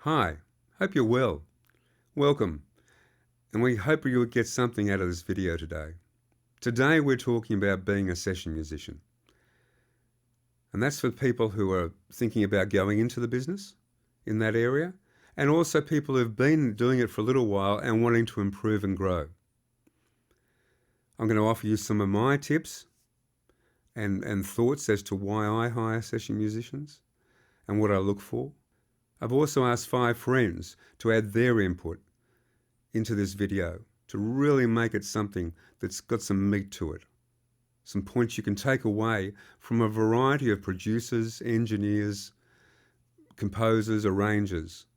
Hi, hope you're well. Welcome, and we hope you'll get something out of this video today. Today we're talking about being a session musician. And that's for people who are thinking about going into the business in that area, and also people who've been doing it for a little while and wanting to improve and grow. I'm going to offer you some of my tips and thoughts as to why I hire session musicians and what I look for. I've also asked 5 friends to add their input into this video to really make it something that's got some meat to it. Some points you can take away from a variety of producers, engineers, composers, arrangers,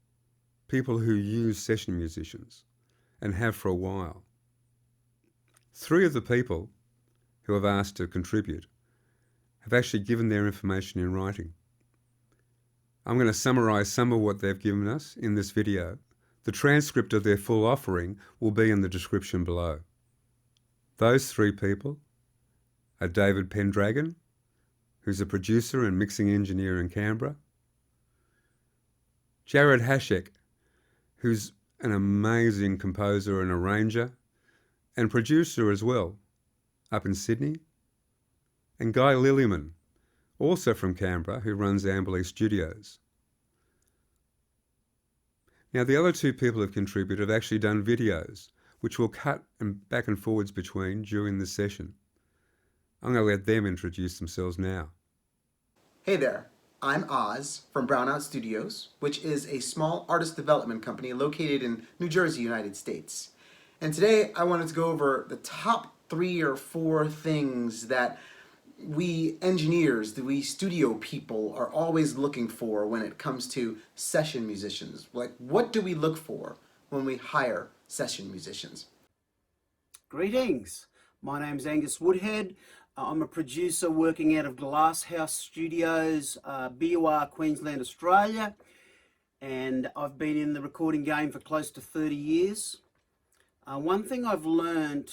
people who use session musicians and have for a while. 3 of the people who have asked to contribute have actually given their information in writing. I'm going to summarise some of what they've given us in this video. The transcript of their full offering will be in the description below. Those 3 people are David Pendragon, who's a producer and mixing engineer in Canberra, Jared Haschek, who's an amazing composer and arranger and producer as well, up in Sydney, and Guyy Lilleyman, also from Canberra, who runs Amberley Studios. Now, the other 2 people who have contributed have actually done videos, which we'll cut back and forwards between during this session. I'm going to let them introduce themselves now. Hey there, I'm Oz from Brownout Studios, which is a small artist development company located in New Jersey, United States. And today I wanted to go over the top 3 or 4 things that we engineers, we studio people are always looking for when it comes to session musicians. Like, what do we look for when we hire session musicians? Greetings, my name's Angus Woodhead. I'm a producer working out of Glasshouse Studios, BUR, Queensland, Australia, and I've been in the recording game for close to 30 years. One thing I've learned,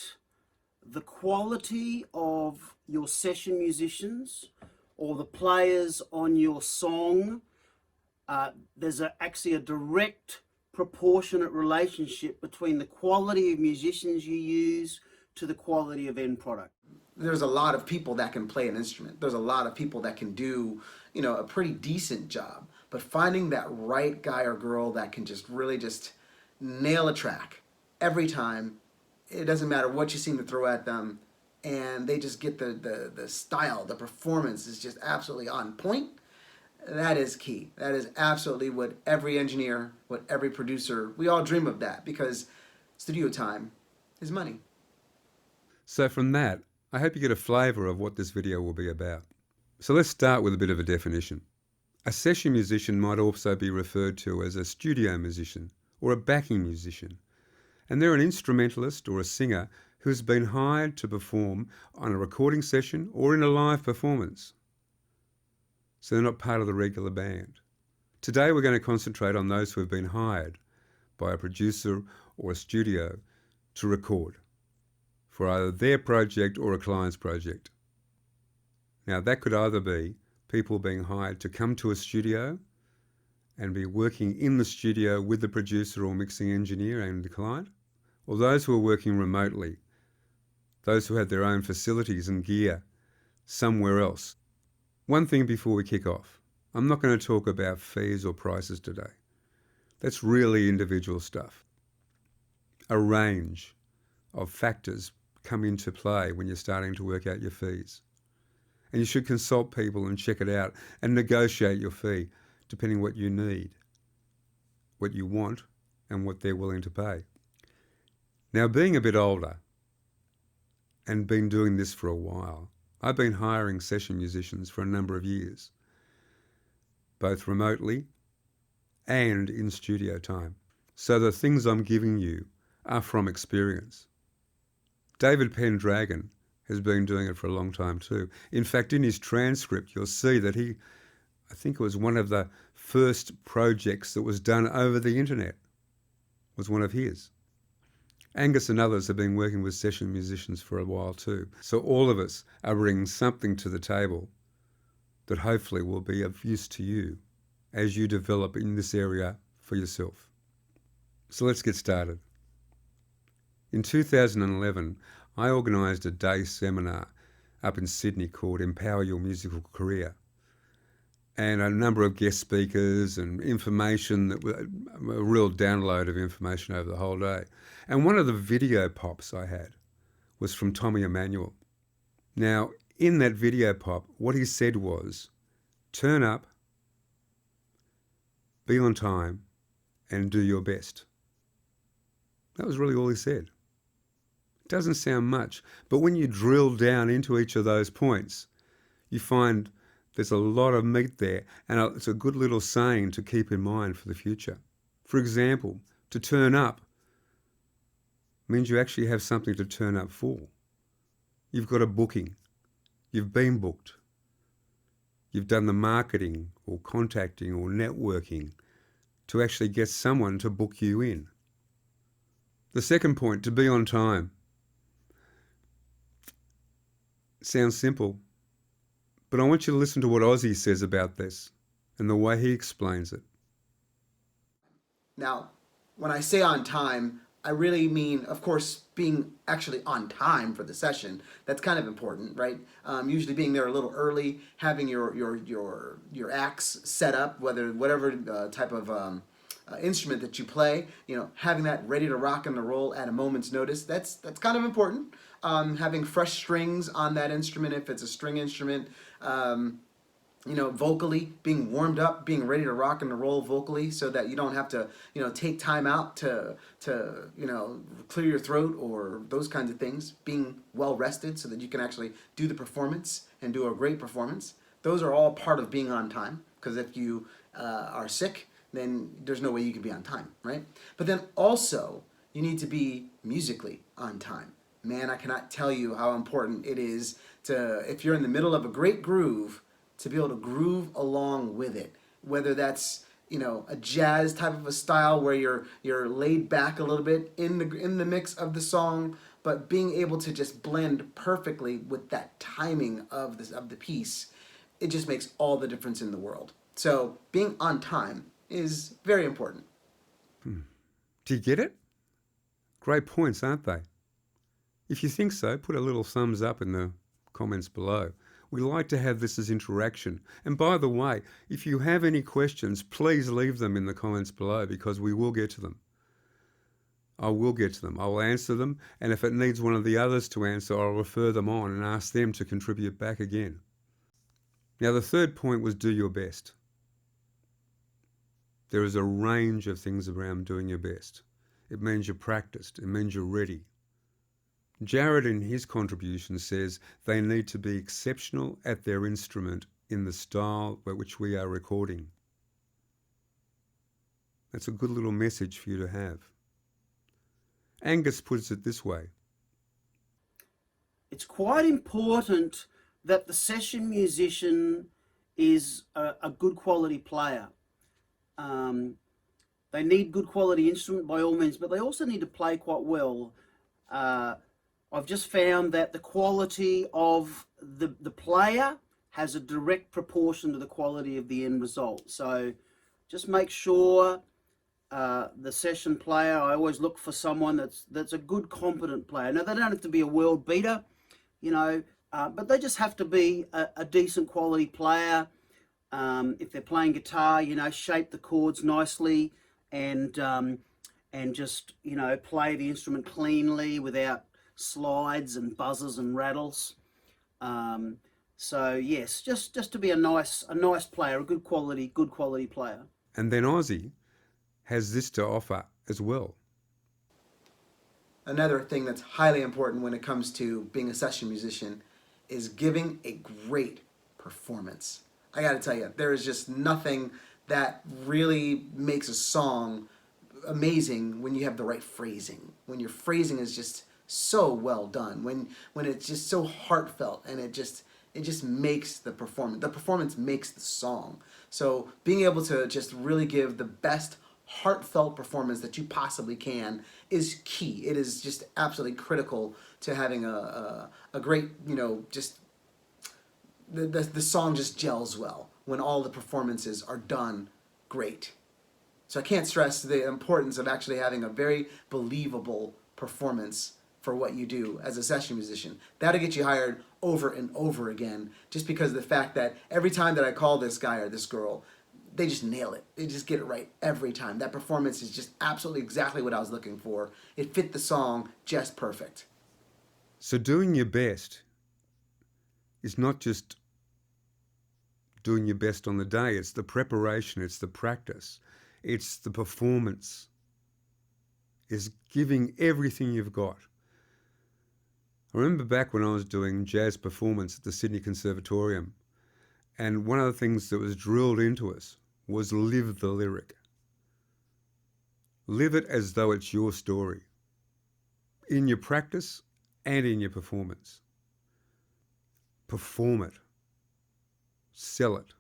the quality of your session musicians or the players on your song, there's actually a direct proportionate relationship between the quality of musicians you use to the quality of end product. There's a lot of people that can play an instrument. There's a lot of people that can do, a pretty decent job. But finding that right guy or girl that can just really just nail a track every time, it doesn't matter what you seem to throw at them, and they just get the style, the performance is just absolutely on point. That is key. That is absolutely what every engineer, what every producer, we all dream of that, because studio time is money. So from that, I hope you get a flavour of what this video will be about. So let's start with a bit of a definition. A session musician might also be referred to as a studio musician or a backing musician. And they're an instrumentalist or a singer who's been hired to perform on a recording session or in a live performance. So they're not part of the regular band. Today we're going to concentrate on those who have been hired by a producer or a studio to record for either their project or a client's project. Now that could either be people being hired to come to a studio and be working in the studio with the producer or mixing engineer and the client, or those who are working remotely, those who have their own facilities and gear somewhere else. One thing before we kick off, I'm not going to talk about fees or prices today. That's really individual stuff. A range of factors come into play when you're starting to work out your fees. And you should consult people and check it out and negotiate your fee depending what you need, what you want, and what they're willing to pay. Now, being a bit older and been doing this for a while, I've been hiring session musicians for a number of years, both remotely and in studio time. So the things I'm giving you are from experience. David Pendragon has been doing it for a long time too. In fact, in his transcript, you'll see that I think it was one of the first projects that was done over the internet, was one of his. Angus and others have been working with session musicians for a while too. So all of us are bringing something to the table that hopefully will be of use to you as you develop in this area for yourself. So let's get started. In 2011, I organised a day seminar up in Sydney called Empower Your Musical Career, and a number of guest speakers and information, that were a real download of information over the whole day. And one of the video pops I had was from Tommy Emmanuel. Now, in that video pop, what he said was, turn up, be on time, and do your best. That was really all he said. It doesn't sound much, but when you drill down into each of those points, you find there's a lot of meat there, and it's a good little saying to keep in mind for the future. For example, to turn up means you actually have something to turn up for. You've got a booking. You've been booked. You've done the marketing or contacting or networking to actually get someone to book you in. The second point, to be on time. Sounds simple, but I want you to listen to what Osie says about this and the way he explains it. Now, when I say on time, I really mean, of course, being actually on time for the session. That's kind of important, right? Usually being there a little early, having your acts set up, whatever type of instrument that you play, having that ready to rock and to roll at a moment's notice. That's kind of important. Having fresh strings on that instrument if it's a string instrument. Vocally, being warmed up, being ready to rock and to roll vocally, so that you don't have to, take time out to clear your throat or those kinds of things. Being well rested so that you can actually do the performance and do a great performance. Those are all part of being on time, because if you are sick, then there's no way you can be on time, right? But then also, you need to be musically on time. Man, I cannot tell you how important it is to, if you're in the middle of a great groove, to be able to groove along with it, whether that's a jazz type of a style where you're laid back a little bit in the mix of the song, but being able to just blend perfectly with that timing of the piece, it just makes all the difference in the world. So being on time is very important. Do you get it? Great points, aren't they? If you think so, put a little thumbs up in the comments below. We like to have this as interaction. And by the way, if you have any questions, please leave them in the comments below, because we will get to them. I will get to them. I will answer them. And if it needs one of the others to answer, I'll refer them on and ask them to contribute back again. Now, the third point was do your best. There is a range of things around doing your best. It means you're practiced. It means you're ready. Jared, in his contribution, says they need to be exceptional at their instrument in the style by which we are recording. That's a good little message for you to have. Angus puts it this way. It's quite important that the session musician is a good quality player. They need good quality instrument by all means, but they also need to play quite well. I've just found that the quality of the player has a direct proportion to the quality of the end result. So just make sure the session player, I always look for someone that's a good, competent player. Now, they don't have to be a world beater, but they just have to be a decent quality player. If they're playing guitar, shape the chords nicely and just, play the instrument cleanly without slides and buzzes and rattles. So yes, just to be a nice player, a good quality player. And then Osie has this to offer as well. Another thing that's highly important when it comes to being a session musician is giving a great performance. I gotta tell you, there is just nothing that really makes a song amazing when you have the right phrasing. When your phrasing is just so well done, when it's just so heartfelt, and it just makes the performance makes the song. So being able to just really give the best heartfelt performance that you possibly can is key. It is just absolutely critical to having a great, just the song just gels well when all the performances are done great. So I can't stress the importance of actually having a very believable performance for what you do as a session musician. That'll get you hired over and over again, just because of the fact that every time that I call this guy or this girl, they just nail it. They just get it right every time. That performance is just absolutely exactly what I was looking for. It fit the song just perfect. So doing your best is not just doing your best on the day. It's the preparation, it's the practice, it's the performance. It's giving everything you've got. I remember back when I was doing jazz performance at the Sydney Conservatorium, and one of the things that was drilled into us was live the lyric. Live it as though it's your story, in your practice and in your performance. Perform it. Sell it.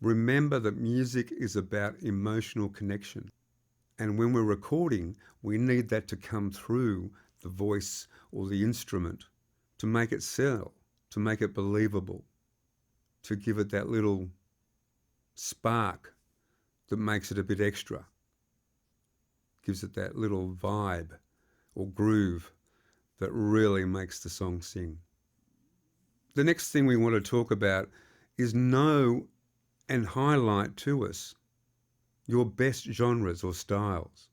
Remember that music is about emotional connection. And when we're recording, we need that to come through the voice or the instrument to make it sell, to make it believable, to give it that little spark that makes it a bit extra, gives it that little vibe or groove that really makes the song sing. The next thing we want to talk about is know and highlight to us your best genres or styles.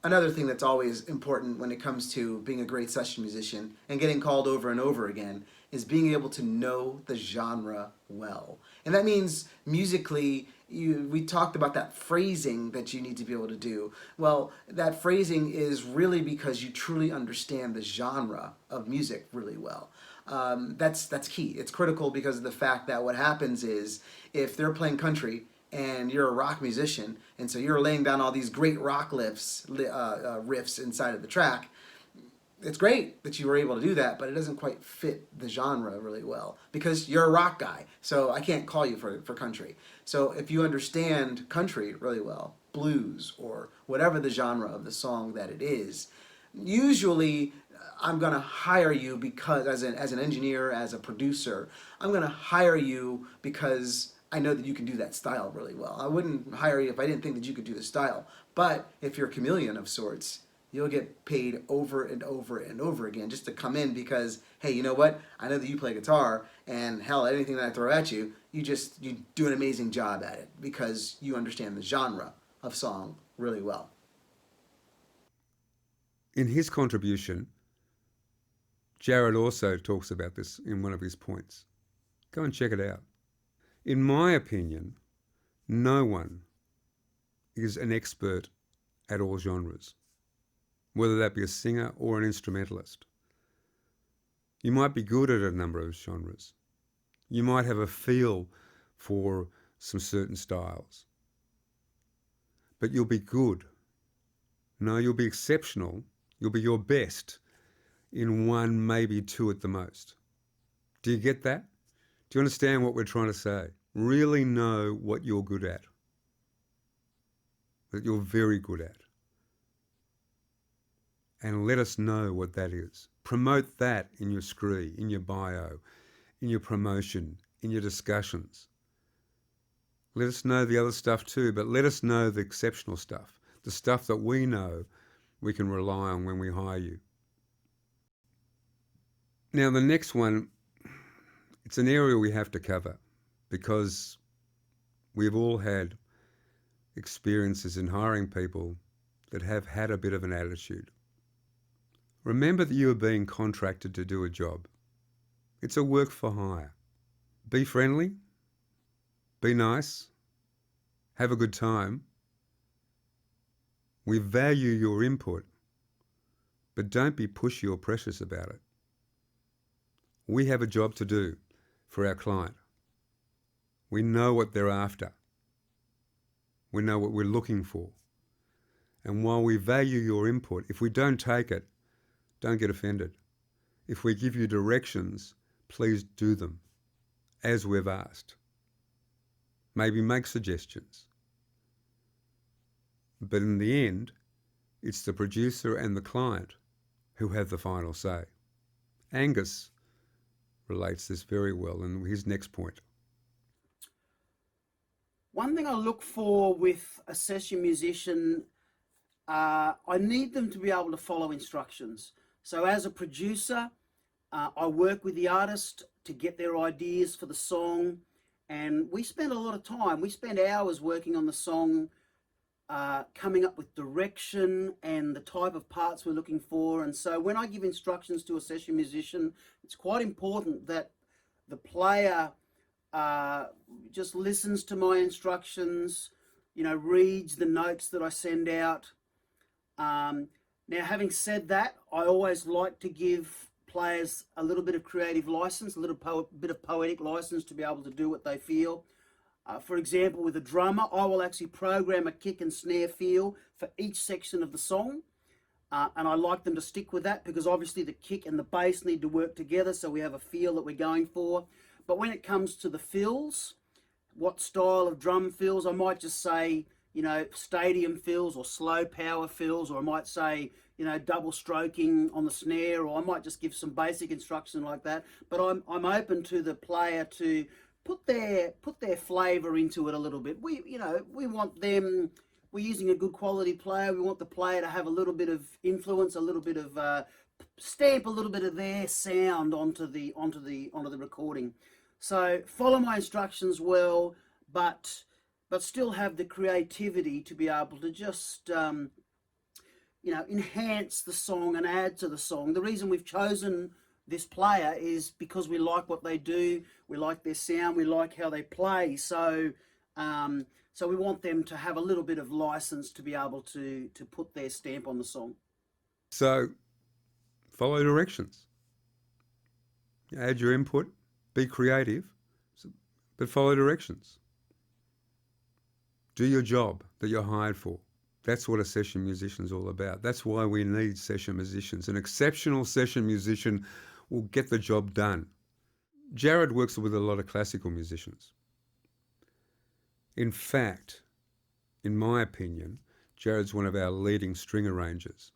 Another thing that's always important when it comes to being a great session musician and getting called over and over again is being able to know the genre well. And that means musically, we talked about that phrasing that you need to be able to do. Well, that phrasing is really because you truly understand the genre of music really well. That's key. It's critical because of the fact that what happens is if they're playing country and you're a rock musician, and so you're laying down all these great rock riffs inside of the track, it's great that you were able to do that, but it doesn't quite fit the genre really well because you're a rock guy, so I can't call you for country. So if you understand country really well, blues, or whatever the genre of the song that it is, usually I'm going to hire you because as an engineer, as a producer, I'm going to hire you because I know that you can do that style really well. I wouldn't hire you if I didn't think that you could do the style. But if you're a chameleon of sorts, you'll get paid over and over and over again just to come in because, hey, you know what? I know that you play guitar, and hell, anything that I throw at you, you do an amazing job at it because you understand the genre of song really well. In his contribution, Jared also talks about this in one of his points. Go and check it out. In my opinion, no one is an expert at all genres, whether that be a singer or an instrumentalist. You might be good at a number of genres. You might have a feel for some certain styles. But you'll be good. No, you'll be exceptional. You'll be your best in one, maybe two at the most. Do you get that? Do you understand what we're trying to say? Really know what you're good at, that you're very good at. And let us know what that is. Promote that in your scree, in your bio, in your promotion, in your discussions. Let us know the other stuff too, but let us know the exceptional stuff, the stuff that we know we can rely on when we hire you. Now the next one, it's an area we have to cover because we've all had experiences in hiring people that have had a bit of an attitude. Remember that you are being contracted to do a job. It's a work for hire. Be friendly, be nice, have a good time. We value your input, but don't be pushy or precious about it. We have a job to do for our client. We know what they're after. We know what we're looking for. And while we value your input, if we don't take it, don't get offended. If we give you directions, please do them as we've asked. Maybe make suggestions. But in the end, it's the producer and the client who have the final say. Angus relates this very well in his next point. One thing I look for with a session musician, I need them to be able to follow instructions. So as a producer, I work with the artist to get their ideas for the song, and we spend a lot of time. We spend hours working on the song, coming up with direction and the type of parts we're looking for. And so when I give instructions to a session musician, it's quite important that the player just listens to my instructions, reads the notes that I send out. Now, having said that, I always like to give players a little bit of creative license, a little bit of poetic license to be able to do what they feel. For example, with a drummer, I will actually program a kick and snare feel for each section of the song. And I like them to stick with that because obviously the kick and the bass need to work together so we have a feel that we're going for. But when it comes to the fills, what style of drum fills, I might just say, stadium fills or slow power fills, or I might say, double stroking on the snare, or I might just give some basic instruction like that. But I'm open to the player to put their flavour into it a little bit. We want them. We're using a good quality player. We want the player to have a little bit of influence, a little bit of stamp, a little bit of their sound onto the recording. So follow my instructions well, but still have the creativity to be able to just enhance the song and add to the song. The reason we've chosen this player is because we like what they do, we like their sound, we like how they play. So we want them to have a little bit of license to be able to put their stamp on the song. So follow directions. Add your input, be creative, but follow directions. Do your job that you're hired for. That's what a session musician is all about. That's why we need session musicians. An exceptional session musician will get the job done. Jared works with a lot of classical musicians. In fact, in my opinion, Jared's one of our leading string arrangers.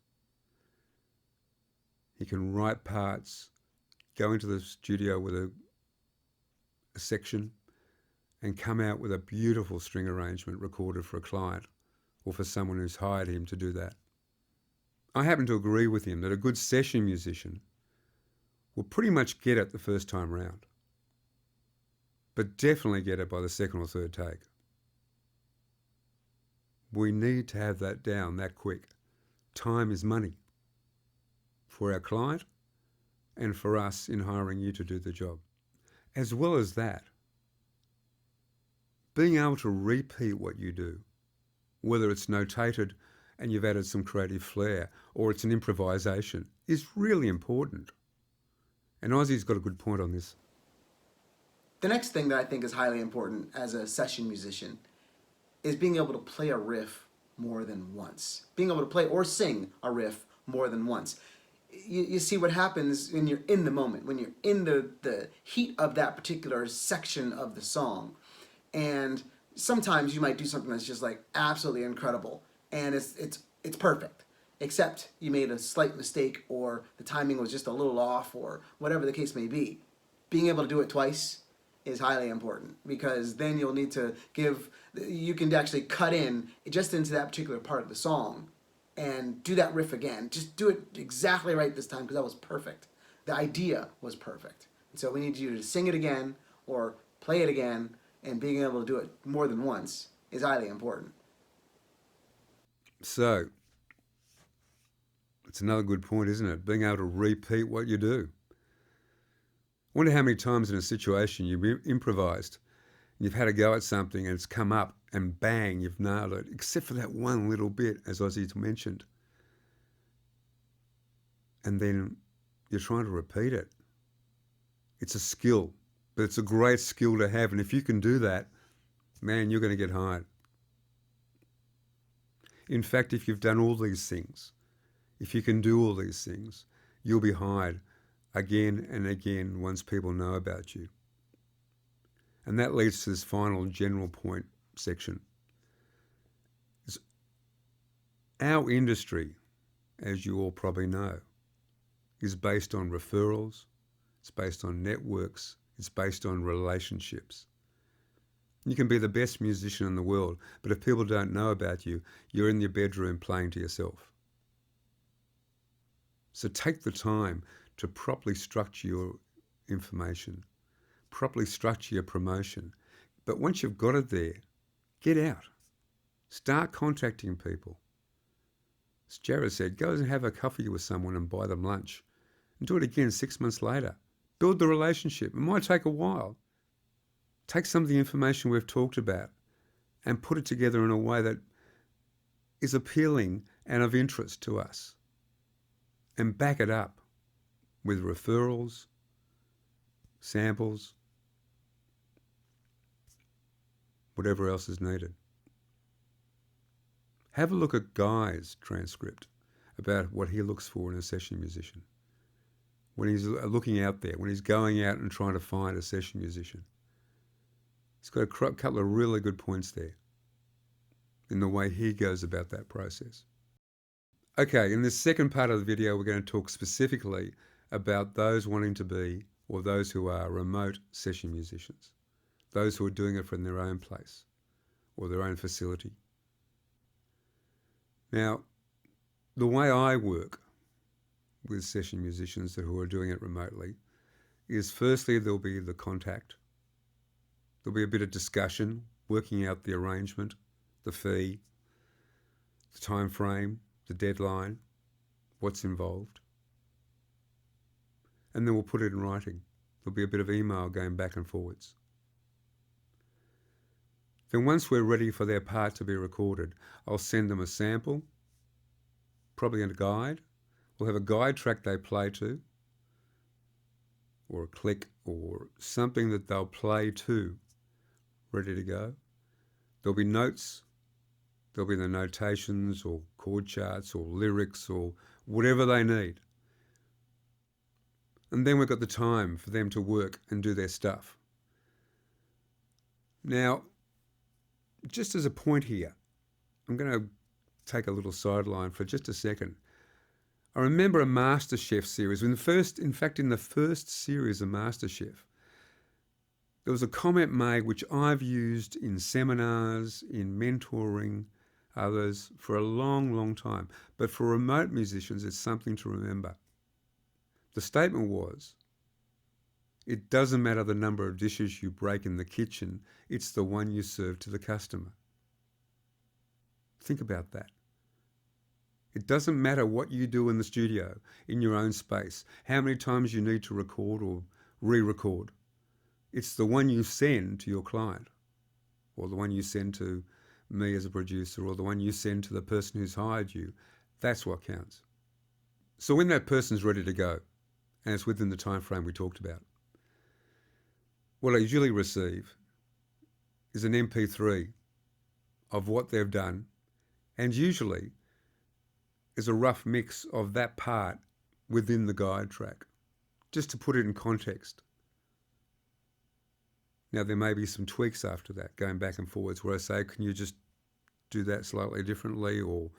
He can write parts, go into the studio with a section, and come out with a beautiful string arrangement recorded for a client or for someone who's hired him to do that. I happen to agree with him that a good session musician will pretty much get it the first time round, but definitely get it by the second or third take. We need to have that down that quick. Time is money for our client and for us in hiring you to do the job. As well as that, being able to repeat what you do, whether it's notated and you've added some creative flair or it's an improvisation, is really important. And Osie's got a good point on this. The next thing that I think is highly important as a session musician is being able to play a riff more than once. Being able to play or sing a riff more than once. You see what happens when you're in the moment, when you're in the heat of that particular section of the song. And sometimes you might do something that's just like absolutely incredible, and it's perfect, except you made a slight mistake or the timing was just a little off or whatever the case may be. Being able to do it twice is highly important, because then you'll need to you can actually cut in just into that particular part of the song and do that riff again. Just do it exactly right this time, because that was perfect. The idea was perfect. And so we need you to sing it again or play it again, and being able to do it more than once is highly important. So, it's another good point, isn't it? Being able to repeat what you do. I wonder how many times in a situation you've improvised and you've had a go at something and it's come up and bang, you've nailed it, except for that one little bit, as Osie's mentioned. And then you're trying to repeat it. It's a skill, but it's a great skill to have. And if you can do that, man, you're going to get hired. In fact, if you've done all these things, if you can do all these things, you'll be hired again and again once people know about you. And that leads to this final general point section. Our industry, as you all probably know, is based on referrals, it's based on networks, it's based on relationships. You can be the best musician in the world, but if people don't know about you, you're in your bedroom playing to yourself. So take the time to properly structure your information, properly structure your promotion. But once you've got it there, get out. Start contacting people. As Jared said, go and have a coffee with someone and buy them lunch. And do it again 6 months later. Build the relationship. It might take a while. Take some of the information we've talked about and put it together in a way that is appealing and of interest to us. And back it up with referrals, samples, whatever else is needed. Have a look at Guy's transcript about what he looks for in a session musician. When he's looking out there, when he's going out and trying to find a session musician. He's got a couple of really good points there in the way he goes about that process. Okay, in this second part of the video, we're going to talk specifically about those wanting to be, or those who are remote session musicians, those who are doing it from their own place or their own facility. Now, the way I work with session musicians who are doing it remotely is firstly there'll be the contact. There'll be a bit of discussion, working out the arrangement, the fee, the time frame, the deadline, what's involved. And then we'll put it in writing. There'll be a bit of email going back and forwards. Then once we're ready for their part to be recorded, I'll send them a sample, probably a guide. We'll have a guide track they play to, or a click, or something that they'll play to, ready to go. There'll be notes, there'll be the notations or chord charts or lyrics or whatever they need. And then we've got the time for them to work and do their stuff. Now, just as a point here, I'm going to take a little sideline for just a second. I remember a MasterChef series. In the first series of MasterChef, there was a comment made which I've used in seminars, in mentoring others for a long, long time. But for remote musicians, it's something to remember. The statement was, it doesn't matter the number of dishes you break in the kitchen, it's the one you serve to the customer. Think about that. It doesn't matter what you do in the studio, in your own space, how many times you need to record or re-record. It's the one you send to your client, or the one you send to me as a producer, or the one you send to the person who's hired you. That's what counts. So when that person's ready to go, and it's within the time frame we talked about, what I usually receive is an MP3 of what they've done, and usually is a rough mix of that part within the guide track, just to put it in context. Now, there may be some tweaks after that, going back and forwards, where I say, can you just do that slightly differently, or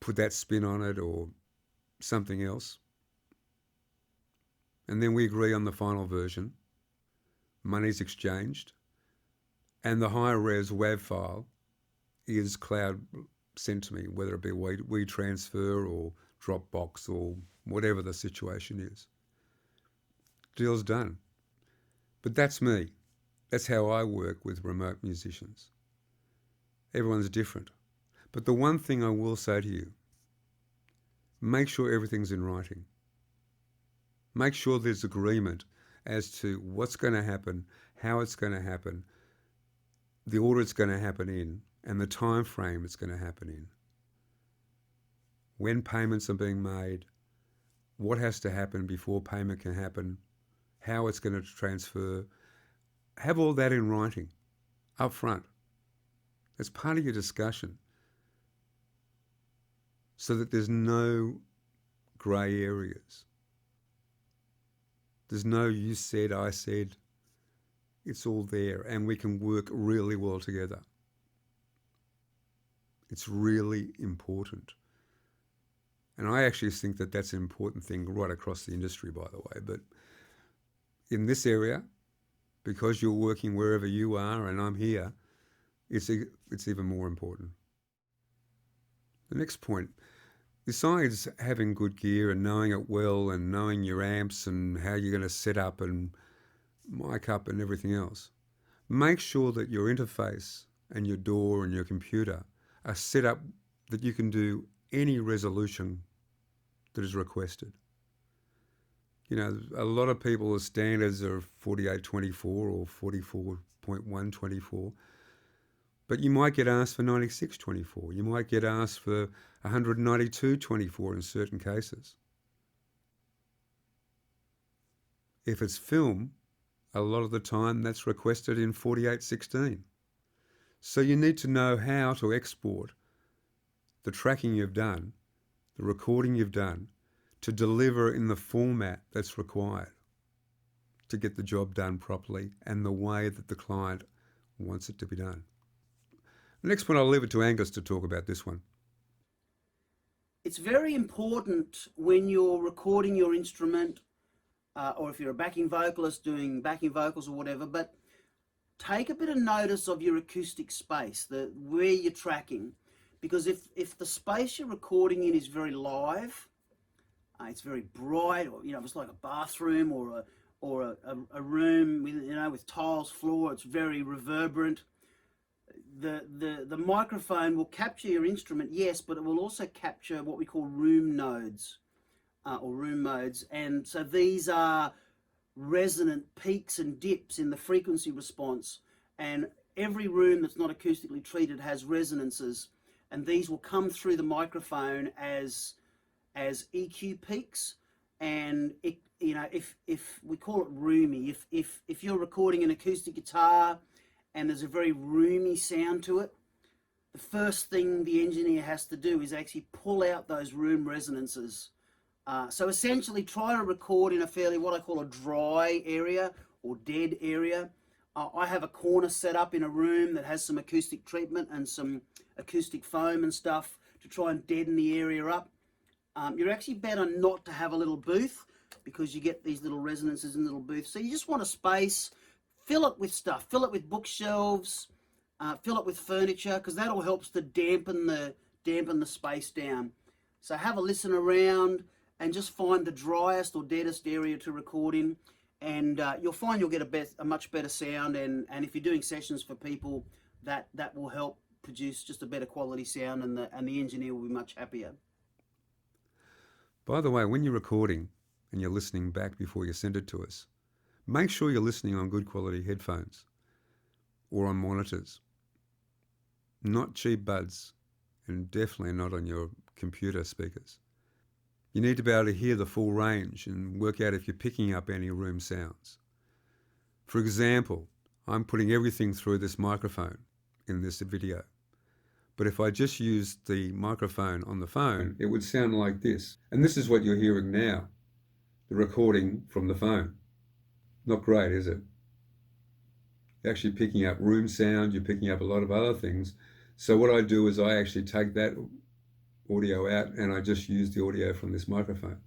put that spin on it, or something else. And then we agree on the final version. Money's exchanged, and the higher res WAV file is cloud sent to me, whether it be WeTransfer or Dropbox or whatever the situation is. Deal's done. But that's me. That's how I work with remote musicians. Everyone's different. But the one thing I will say to you, make sure everything's in writing. Make sure there's agreement as to what's going to happen, how it's going to happen, the order it's going to happen in, and the time frame it's going to happen in. When payments are being made, what has to happen before payment can happen, how it's going to transfer. Have all that in writing, up front. As part of your discussion, so that there's no grey areas. There's no you said, I said. It's all there, and we can work really well together. It's really important. And I actually think that that's an important thing right across the industry, by the way. But in this area, because you're working wherever you are and I'm here, it's even more important. The next point, besides having good gear and knowing it well and knowing your amps and how you're going to set up and mic up and everything else, make sure that your interface and your DAW and your computer are set up that you can do any resolution that is requested. You know, a lot of people's standards are 4824 or 44.124, but you might get asked for 9624. You might get asked for 19224 in certain cases. If it's film, a lot of the time that's requested in 4816. So you need to know how to export the tracking you've done, the recording you've done, to deliver in the format that's required to get the job done properly and the way that the client wants it to be done. The next one, I'll leave it to Angus to talk about this one. It's very important when you're recording your instrument, or if you're a backing vocalist doing backing vocals or whatever, but take a bit of notice of your acoustic space, where you're tracking, because if the space you're recording in is very live, it's very bright, or it's like a bathroom or a room with tiles floor, it's very reverberant. The microphone will capture your instrument, yes, but it will also capture what we call room nodes or room modes, and so these are resonant peaks and dips in the frequency response, and every room that's not acoustically treated has resonances, and these will come through the microphone as EQ peaks. And if we call it roomy, if you're recording an acoustic guitar and there's a very roomy sound to it, the first thing the engineer has to do is actually pull out those room resonances. So essentially try to record in a fairly, what I call a dry area or dead area. I have a corner set up in a room that has some acoustic treatment and some acoustic foam and stuff to try and deaden the area up. You're actually better not to have a little booth because you get these little resonances in little booths. So you just want a space, fill it with stuff, fill it with bookshelves, fill it with furniture, because that all helps to dampen the space down. So have a listen around and just find the driest or deadest area to record in, and you'll find you'll get a much better sound, and if you're doing sessions for people, that will help produce just a better quality sound, and the engineer will be much happier. By the way, when you're recording and you're listening back before you send it to us, make sure you're listening on good quality headphones or on monitors, not cheap buds, and definitely not on your computer speakers. You need to be able to hear the full range and work out if you're picking up any room sounds. For example, I'm putting everything through this microphone in this video. But if I just used the microphone on the phone, it would sound like this. And this is what you're hearing now, the recording from the phone. Not great, is it? You're actually picking up room sound, you're picking up a lot of other things. So what I do is I actually take that audio out and I just use the audio from this microphone.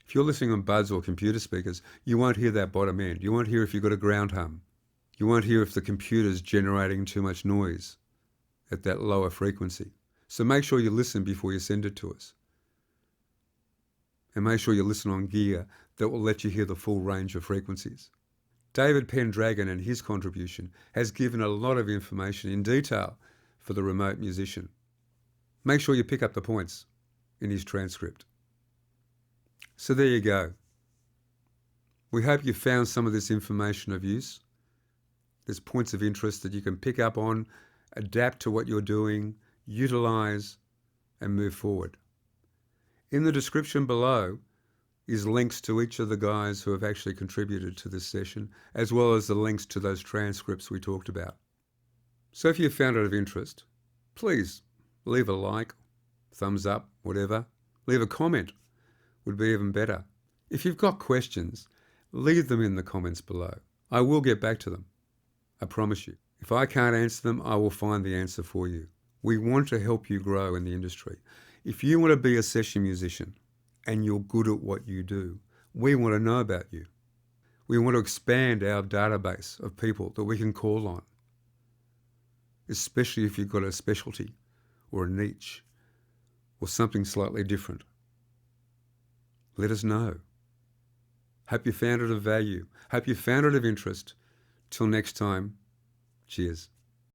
If you're listening on buds or computer speakers, you won't hear that bottom end. You won't hear if you've got a ground hum. You won't hear if the computer's generating too much noise at that lower frequency. So make sure you listen before you send it to us. And make sure you listen on gear that will let you hear the full range of frequencies. David Pendragon and his contribution has given a lot of information in detail for the remote musician. Make sure you pick up the points in his transcript. So there you go. We hope you found some of this information of use. There's points of interest that you can pick up on, adapt to what you're doing, utilize, and move forward. In the description below is links to each of the guys who have actually contributed to this session, as well as the links to those transcripts we talked about. So if you found it of interest, please leave a like, thumbs up, whatever. Leave a comment, would be even better. If you've got questions, leave them in the comments below. I will get back to them, I promise you. If I can't answer them, I will find the answer for you. We want to help you grow in the industry. If you want to be a session musician and you're good at what you do, we want to know about you. We want to expand our database of people that we can call on, especially if you've got a specialty or a niche or something slightly different. Let us know. Hope you found it of value. Hope you found it of interest. Till next time, cheers.